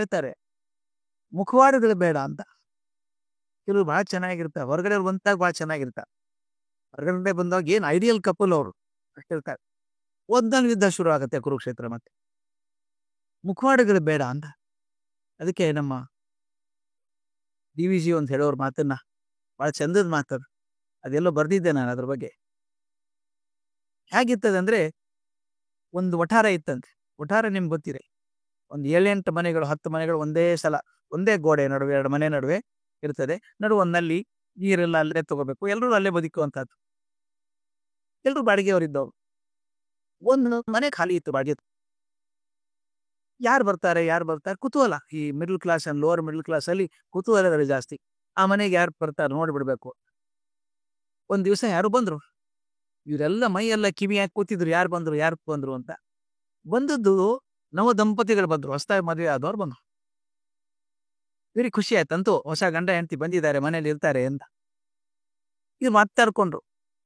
ಹೇಳ್ತಾರೆ ಮುಖವಾಡಗಳು ಬೇಡ ಅಂತ. ಕೆಲವು ಬಹಳ ಚೆನ್ನಾಗಿರ್ತಾರೆ, ಹೊರಗಡೆ ಬಂದಾಗ ಬಹಳ ಚೆನ್ನಾಗಿರ್ತಾರೆ, ಹೊರಗಡೆ ಬಂದಾಗ ಏನ್ ಐಡಿಯಲ್ ಕಪಲ್ ಅವರು ಅಷ್ಟಿರ್ತಾರೆ. ಒಂದೊಂದು ಯುದ್ಧ ಶುರು ಆಗುತ್ತೆ ಕುರುಕ್ಷೇತ್ರ. ಮತ್ತೆ ಮುಖವಾಡಗಳು ಬೇಡ ಅಂತ. ಅದಕ್ಕೆ ನಮ್ಮ DVG ಅಂತ ಹೇಳೋರ್ ಮಾತನ್ನ ಬಹಳ ಚಂದದ ಮಾತದು, ಅದೆಲ್ಲೋ ಬರ್ದಿದ್ದೆ ನಾನು ಅದ್ರ ಬಗ್ಗೆ. ಹೇಗಿರ್ತದೆ ಅಂದ್ರೆ, ಒಂದು ವಠಾರ ಇತ್ತಂತೆ. ವಠಾರ ನಿಮ್ಗೆ ಗೊತ್ತಿದೆ, ಒಂದು 7-8 ಮನೆಗಳು 10 ಮನೆಗಳು ಒಂದೇ ಸಲ ಒಂದೇ ಗೋಡೆ ನಡುವೆ 2 ಮನೆ ನಡುವೆ ಇರ್ತದೆ. ನಡುವೆ ಒಂದಲ್ಲಿ ನೀರೆಲ್ಲ ಅಲ್ಲೇ ತಗೋಬೇಕು, ಎಲ್ಲರೂ ಅಲ್ಲೇ ಬದುಕುವಂತಹದ್ದು. ಎಲ್ಲರೂ ಬಾಡಿಗೆಯವರಿದ್ದವ್ರು. ಒಂದು ಮನೆ ಖಾಲಿ ಇತ್ತು ಬಾಡಿಗೆ. ಯಾರು ಬರ್ತಾರೆ ಕುತೂಹಲ. ಈ middle class and lower middle class ಅಲ್ಲಿ ಕುತೂಹಲಗಳು ಜಾಸ್ತಿ. ಆ ಮನೆಗೆ ಯಾರು ಬರ್ತಾರೆ ನೋಡ್ಬಿಡ್ಬೇಕು. ಒಂದ್ ದಿವಸ ಯಾರು ಬಂದ್ರು, ಇವರೆಲ್ಲ ಮೈ ಎಲ್ಲ ಕಿವಿ ಹಾಕಿ ಕೂತಿದ್ರು, ಯಾರು ಬಂದ್ರು ಅಂತ. ಬಂದದ್ದು ನವ ದಂಪತಿಗಳು ಬಂದ್ರು, ಹೊಸದಾಗಿ ಮದುವೆ ಆದವ್ರು ಬಂದ್ರು. ಇವ್ರಿಗೆ ಖುಷಿ ಆಯ್ತಂತೂ, ಹೊಸ ಗಂಡ ಹೆಂಡತಿ ಬಂದಿದ್ದಾರೆ, ಮನೇಲಿ ಇರ್ತಾರೆ ಅಂತ. ಇವ್ರು ಮಾತಾಡ್ಕೊಂಡ್ರು,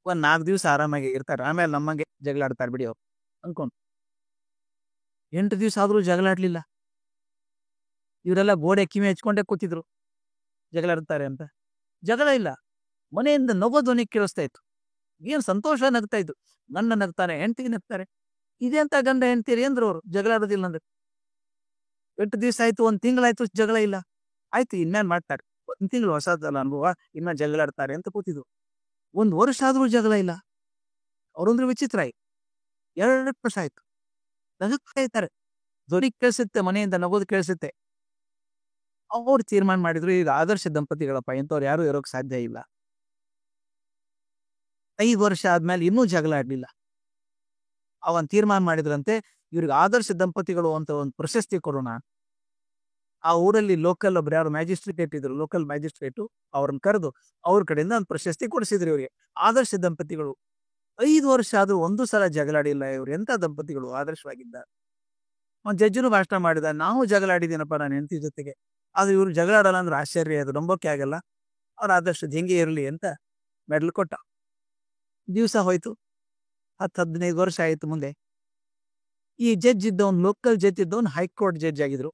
ಒಂದ್ 4 ದಿವಸ ಆರಾಮಾಗಿ ಇರ್ತಾರೆ, ಆಮೇಲೆ ನಮ್ಮಂಗೆ ಜಗಳ ಆಡ್ತಾರೆ ಬಿಡಿ ಅವ್ರು ಅನ್ಕೊಂಡು. 8 ದಿವಸ ಆದ್ರೂ ಜಗಳ ಆಡ್ಲಿಲ್ಲ. ಇವರೆಲ್ಲ ಗೋಡೆ ಕಿವಿ ಹಚ್ಕೊಂಡೇ ಕೂತಿದ್ರು, ಜಗಳ ಆಡ್ತಾರೆ ಅಂತ. ಜಗಳ ಇಲ್ಲ, ಮನೆಯಿಂದ ನಗೋ ಧ್ವನಿ ಕೇಳಿಸ್ತಾ ಇತ್ತು. ಏನ್ ಸಂತೋಷ ನಗ್ತಾ ಇತ್ತು. ಗಂಡ ನಗ್ತಾನೆ, ಹೆಂಡತಿ ನಗ್ತಾರೆ. ಇದೆಂತ ಗಂಡ ಹೆಂಡತಿರಿ ಅಂದ್ರು ಅವ್ರು, ಜಗಳ ಆಡೋದಿಲ್ಲ ಅಂದ್ರೆ. 8 ದಿವಸ ಆಯ್ತು, 1 ತಿಂಗಳಾಯ್ತು, ಜಗಳ ಇಲ್ಲ. ಆಯ್ತು, ಇನ್ನೇನ್ ಮಾಡ್ತಾರೆ, 1 ತಿಂಗಳು ಹೊಸದಲ್ಲ ಅನುಭವ, ಇನ್ನ ಜಗಳ ಆಡ್ತಾರೆ ಅಂತ ಕೂತಿದ್ರು. 1 ವರ್ಷ ಆದ್ರೂ ಜಗಳ ಇಲ್ಲ. ಅವ್ರಂದ್ರೆ ವಿಚಿತ್ರ ಆಯ್ತು. 2 ವರ್ಷ ಆಯ್ತು, ನಗುತ್ತಾ ಇದ್ದಾರೆ, ಧ್ವನಿ ಕೇಳಿಸುತ್ತೆ, ಮನೆಯಿಂದ ನಗೋದು ಕೇಳಿಸುತ್ತೆ. ಅವ್ರು ತೀರ್ಮಾನ ಮಾಡಿದ್ರು, ಈಗ ಆದರ್ಶ ದಂಪತಿಗಳಪ್ಪ, ಇಂಥವ್ರು ಯಾರು ಇರೋಕ್ ಸಾಧ್ಯ ಇಲ್ಲ. 5 ವರ್ಷ ಆದ್ಮೇಲೆ ಇನ್ನೂ ಜಗಳ ಆಡ್ಲಿಲ್ಲ. ಅವನ್ ತೀರ್ಮಾನ ಮಾಡಿದ್ರಂತೆ, ಇವ್ರಿಗೆ ಆದರ್ಶ ದಂಪತಿಗಳು ಅಂತ ಒಂದು ಪ್ರಶಸ್ತಿ ಕೊಡೋಣ. ಆ ಊರಲ್ಲಿ ಲೋಕಲ್ ಒಬ್ರು ಯಾರು ಮ್ಯಾಜಿಸ್ಟ್ರೇಟ್ ಇದ್ರು, ಲೋಕಲ್ ಮ್ಯಾಜಿಸ್ಟ್ರೇಟು ಅವ್ರನ್ನ ಕರೆದು ಅವ್ರ ಕಡೆಯಿಂದ ಒಂದು ಪ್ರಶಸ್ತಿ ಕೊಡಿಸಿದ್ರು ಇವ್ರಿಗೆ. ಆದರ್ಶ ದಂಪತಿಗಳು. 5 ವರ್ಷ ಆದ್ರೂ ಒಂದು ಸಲ ಜಗಳಾಡಿಲ್ಲ ಇವ್ರು, ಎಂತ ದಂಪತಿಗಳು, ಆದರ್ಶವಾಗಿದ್ದಾರೆ. ಅವ್ನು ಜಡ್ಜನು ಭಾಷಣ ಮಾಡಿದ, ನಾವು ಜಗಳ ಆಡಿದ್ದೀನಪ್ಪ ನಾನು ಹೆಂಡತಿ ಜೊತೆಗೆ, ಆದ್ರೆ ಇವ್ರು ಜಗಳ ಆಡಲ್ಲ ಅಂದ್ರೆ ಆಶ್ಚರ್ಯ, ಅದು ನಂಬೋಕೆ ಆಗಲ್ಲ, ಅವ್ರ ಆದರ್ಶದ ಹೆಂಗೆ ಇರಲಿ ಅಂತ ಮೆಡಲ್ ಕೊಟ್ಟ. ದಿವಸ ಹೋಯ್ತು, 10-15 ವರ್ಷ ಆಯ್ತು. ಮುಂದೆ ಈ ಜಡ್ಜ್ ಇದ್ದವನ್, ಲೋಕಲ್ ಜಡ್ಜ್ ಇದ್ದವನ್ ಹೈಕೋರ್ಟ್ ಜಡ್ಜ್ ಆಗಿದ್ರು.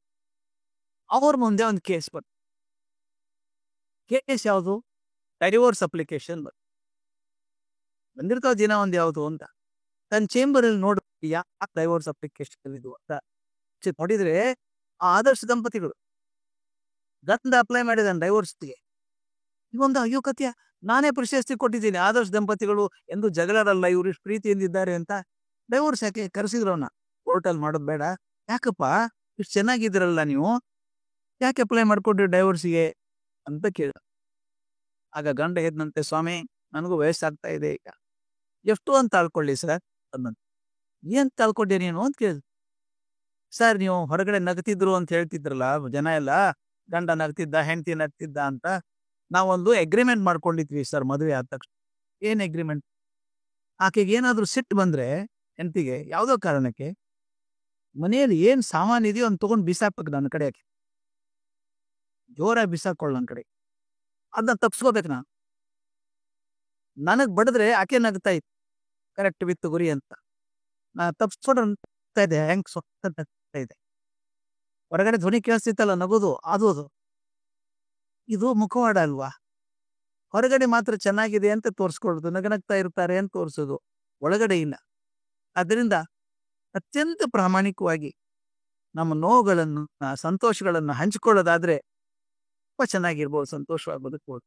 ಅವ್ರ ಮುಂದೆ ಒಂದು ಕೇಸ್ ಬಂತು. ಕೇಸ್ ಯಾವುದು? ಡೈವೋರ್ಸ್ ಅಪ್ಲಿಕೇಶನ್ ಬಂದಿರ್ತಾವ ದಿನ ಒಂದ್ ಯಾವುದು ಅಂತ. ತನ್ನ ಚೇಂಬರ್ ಅಲ್ಲಿ ನೋಡಿ, ಯಾಕೆ ಡೈವೋರ್ಸ್ ಅಪ್ಲಿಕೇಶನ್ ಇದು ಅಂತ ನೋಡಿದ್ರೆ, ಆ ಆದರ್ಶ ದಂಪತಿಗಳು ಗಂಡ ಅಪ್ಲೈ ಮಾಡಿದಾನೆ ಡೈವೋರ್ಸ್ಗೆ. ಇವೊಂದು ಅಯ್ಯೋ ಕತ್ಯ, ನಾನೇ ಪ್ರಶಸ್ತಿ ಕೊಟ್ಟಿದ್ದೀನಿ, ಆದರ್ಶ ದಂಪತಿಗಳು ಎಂದು ಜಗಳಾಡಲ್ಲ, ಇವ್ರು ಇಷ್ಟು ಪ್ರೀತಿಯಿಂದಿದ್ದಾರೆ ಅಂತ. ಡೈವೋರ್ಸ್ ಯಾಕೆ ಕರೆಸಿದ್ರು ಅವನ್ನ? ಕೋರ್ಟಲ್ಲಿ ಮಾಡೋದು ಬೇಡ, ಯಾಕಪ್ಪ ಇಷ್ಟು ಚೆನ್ನಾಗಿದ್ರಲ್ಲ ನೀವು, ಯಾಕೆ ಅಪ್ಲೈ ಮಾಡ್ಕೊಂಡ್ರಿ ಡೈವೋರ್ಸ್ಗೆ ಅಂತ ಕೇಳ. ಆಗ ಗಂಡ ಎದ್ನಂತೆ, ಸ್ವಾಮಿ ನನಗೂ ವಯಸ್ಸಾಗ್ತಾ ಇದೆ, ಈಗ ಎಷ್ಟು ಅಂತ ತಾಳ್ಕೊಳ್ಳಿ ಸರ್ ಅನ್ನಂತ. ಏನ್ ತಾಳ್ಕೊಂಡೆ ನೀನು ಅಂತ ಕೇಳಿದ್ರು. ಸರ್ ನೀವು ಹೊರಗಡೆ ನಗ್ತಿದ್ರು ಅಂತ ಹೇಳ್ತಿದ್ರಲ್ಲ ಜನ ಎಲ್ಲ, ಗಂಡ ನಗ್ತಿದ್ದ, ಹೆಂಡತಿ ನಗ್ತಿದ್ದ ಅಂತ. ನಾವೊಂದು ಅಗ್ರಿಮೆಂಟ್ ಮಾಡ್ಕೊಂಡಿದ್ವಿ ಸರ್ ಮದುವೆ ಆದ ತಕ್ಷಣ. ಏನ್ ಅಗ್ರಿಮೆಂಟ್? ಆಕೆಗೆ ಏನಾದ್ರೂ ಸಿಟ್ಟು ಬಂದ್ರೆ ಹೆಂಡತಿಗೆ ಯಾವ್ದೋ ಕಾರಣಕ್ಕೆ, ಮನೆಯಲ್ಲಿ ಏನ್ ಸಾಮಾನು ಇದೆಯೋ ಅಂತ ತಗೊಂಡು ಬಿಸಾಕ್ಬೇಕು ನನ್ನ ಕಡೆ, ಆಕೆ ಜೋರಾಗಿ ಬಿಸಾಕೊಳ್ಳ ನನ್ನ ಕಡೆ, ಅದನ್ನ ತಪ್ಸ್ಕೋಬೇಕು ನಾನು. ನನಗ್ ಬಡದ್ರೆ ಆಕೆ ನಗ್ತಾ ಇತ್ತು, ಕರೆಕ್ಟ್ ವಿತ್ತು ಗುರಿ ಅಂತ. ನಾ ತಪ್ಸ್ಕೊಂಡ್ತಾ ಇದೆ, ಹೆಂಗ್ ನಗ್ತಾ ಇದೆ, ಹೊರಗಡೆ ಧ್ವನಿ ಕೇಳಿಸ್ತಿತ್ತಲ್ಲ ನಗೋದು, ಅದು ಇದು ಮುಖವಾಡ ಅಲ್ವಾ? ಹೊರಗಡೆ ಮಾತ್ರ ಚೆನ್ನಾಗಿದೆ ಅಂತ ತೋರಿಸ್ಕೊಳ್ಳೋದು, ನಗನಗ್ತಾ ಇರ್ತಾರೆ ಅಂತ ತೋರಿಸೋದು, ಒಳಗಡೆ ಇಲ್ಲ. ಅದರಿಂದ ಅತ್ಯಂತ ಪ್ರಾಮಾಣಿಕವಾಗಿ ನಮ್ಮ ನೋವುಗಳನ್ನು, ಸಂತೋಷಗಳನ್ನು ಹಂಚಿಕೊಳ್ಳೋದಾದ್ರೆ ತುಂಬಾ ಚೆನ್ನಾಗಿರ್ಬೋದು, ಸಂತೋಷವಾಗಿ ಬದುಕಬಹುದು.